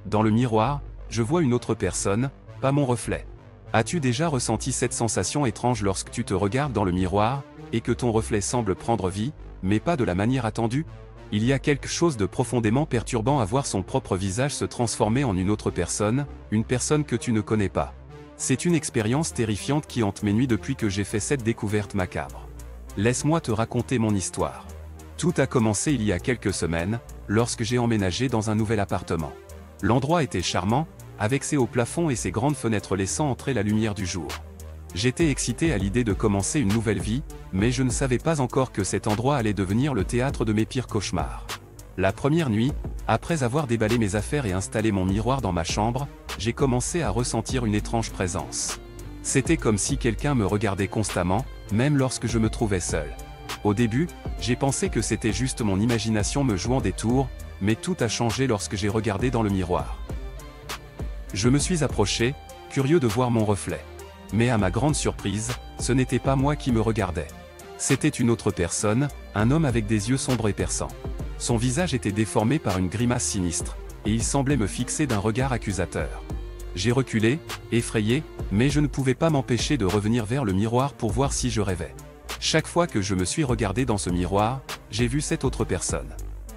Dans le miroir, je vois une autre personne, pas mon reflet. As-tu déjà ressenti cette sensation étrange lorsque tu te regardes dans le miroir, et que ton reflet semble prendre vie, mais pas de la manière attendue? Il y a quelque chose de profondément perturbant à voir son propre visage se transformer en une autre personne, une personne que tu ne connais pas. C'est une expérience terrifiante qui hante mes nuits depuis que j'ai fait cette découverte macabre. Laisse-moi te raconter mon histoire. Tout a commencé il y a quelques semaines, lorsque j'ai emménagé dans un nouvel appartement. L'endroit était charmant, avec ses hauts plafonds et ses grandes fenêtres laissant entrer la lumière du jour. J'étais excité à l'idée de commencer une nouvelle vie, mais je ne savais pas encore que cet endroit allait devenir le théâtre de mes pires cauchemars. La première nuit, après avoir déballé mes affaires et installé mon miroir dans ma chambre, j'ai commencé à ressentir une étrange présence. C'était comme si quelqu'un me regardait constamment, même lorsque je me trouvais seul. Au début, j'ai pensé que c'était juste mon imagination me jouant des tours, mais tout a changé lorsque j'ai regardé dans le miroir. Je me suis approché, curieux de voir mon reflet. Mais à ma grande surprise, ce n'était pas moi qui me regardais. C'était une autre personne, un homme avec des yeux sombres et perçants. Son visage était déformé par une grimace sinistre, et il semblait me fixer d'un regard accusateur. J'ai reculé, effrayé, mais je ne pouvais pas m'empêcher de revenir vers le miroir pour voir si je rêvais. Chaque fois que je me suis regardé dans ce miroir, j'ai vu cette autre personne.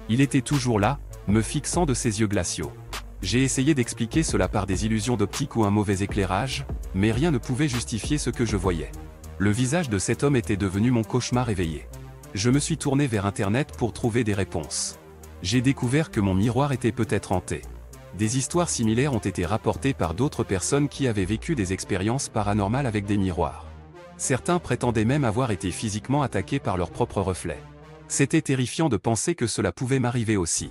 Il était toujours là, me fixant de ses yeux glaciaux. J'ai essayé d'expliquer cela par des illusions d'optique ou un mauvais éclairage, mais rien ne pouvait justifier ce que je voyais. Le visage de cet homme était devenu mon cauchemar éveillé. Je me suis tourné vers Internet pour trouver des réponses. J'ai découvert que mon miroir était peut-être hanté. Des histoires similaires ont été rapportées par d'autres personnes qui avaient vécu des expériences paranormales avec des miroirs. Certains prétendaient même avoir été physiquement attaqués par leur propre reflet. C'était terrifiant de penser que cela pouvait m'arriver aussi.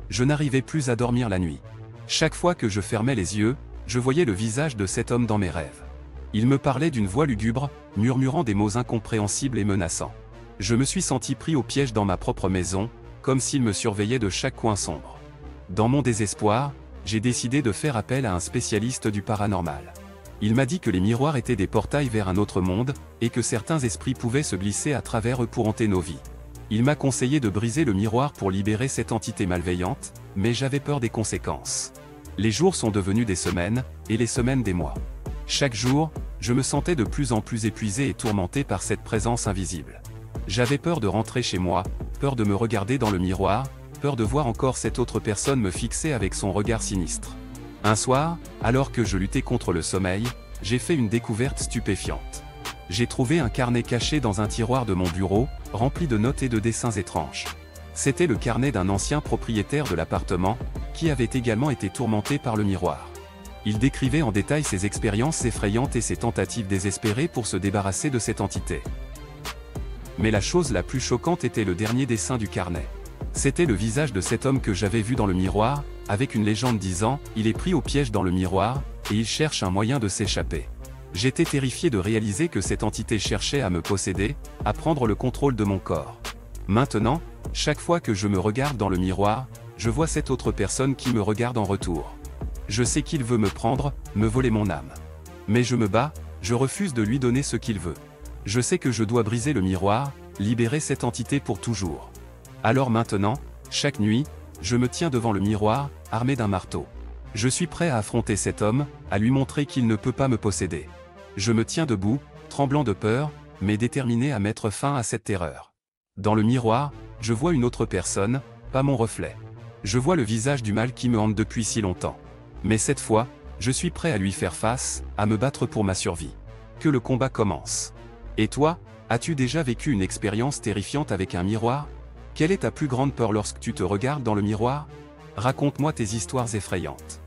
Je n'arrivais plus à dormir la nuit. Chaque fois que je fermais les yeux, je voyais le visage de cet homme dans mes rêves. Il me parlait d'une voix lugubre, murmurant des mots incompréhensibles et menaçants. Je me suis senti pris au piège dans ma propre maison, comme s'il me surveillait de chaque coin sombre. Dans mon désespoir, j'ai décidé de faire appel à un spécialiste du paranormal. Il m'a dit que les miroirs étaient des portails vers un autre monde, et que certains esprits pouvaient se glisser à travers eux pour hanter nos vies. Il m'a conseillé de briser le miroir pour libérer cette entité malveillante, mais j'avais peur des conséquences. Les jours sont devenus des semaines, et les semaines des mois. Chaque jour, je me sentais de plus en plus épuisé et tourmenté par cette présence invisible. J'avais peur de rentrer chez moi, peur de me regarder dans le miroir, peur de voir encore cette autre personne me fixer avec son regard sinistre. Un soir, alors que je luttais contre le sommeil, j'ai fait une découverte stupéfiante. J'ai trouvé un carnet caché dans un tiroir de mon bureau, rempli de notes et de dessins étranges. C'était le carnet d'un ancien propriétaire de l'appartement, qui avait également été tourmenté par le miroir. Il décrivait en détail ses expériences effrayantes et ses tentatives désespérées pour se débarrasser de cette entité. Mais la chose la plus choquante était le dernier dessin du carnet. C'était le visage de cet homme que j'avais vu dans le miroir, avec une légende disant « Il est pris au piège dans le miroir, et il cherche un moyen de s'échapper ». J'étais terrifié de réaliser que cette entité cherchait à me posséder, à prendre le contrôle de mon corps. Maintenant, chaque fois que je me regarde dans le miroir, je vois cette autre personne qui me regarde en retour. Je sais qu'il veut me prendre, me voler mon âme. Mais je me bats, je refuse de lui donner ce qu'il veut. Je sais que je dois briser le miroir, libérer cette entité pour toujours. Alors maintenant, chaque nuit, je me tiens devant le miroir, armé d'un marteau. Je suis prêt à affronter cet homme, à lui montrer qu'il ne peut pas me posséder. Je me tiens debout, tremblant de peur, mais déterminé à mettre fin à cette terreur. Dans le miroir, je vois une autre personne, pas mon reflet. Je vois le visage du mal qui me hante depuis si longtemps. Mais cette fois, je suis prêt à lui faire face, à me battre pour ma survie. Que le combat commence. Et toi, as-tu déjà vécu une expérience terrifiante avec un miroir? Quelle est ta plus grande peur lorsque tu te regardes dans le miroir? Raconte-moi tes histoires effrayantes.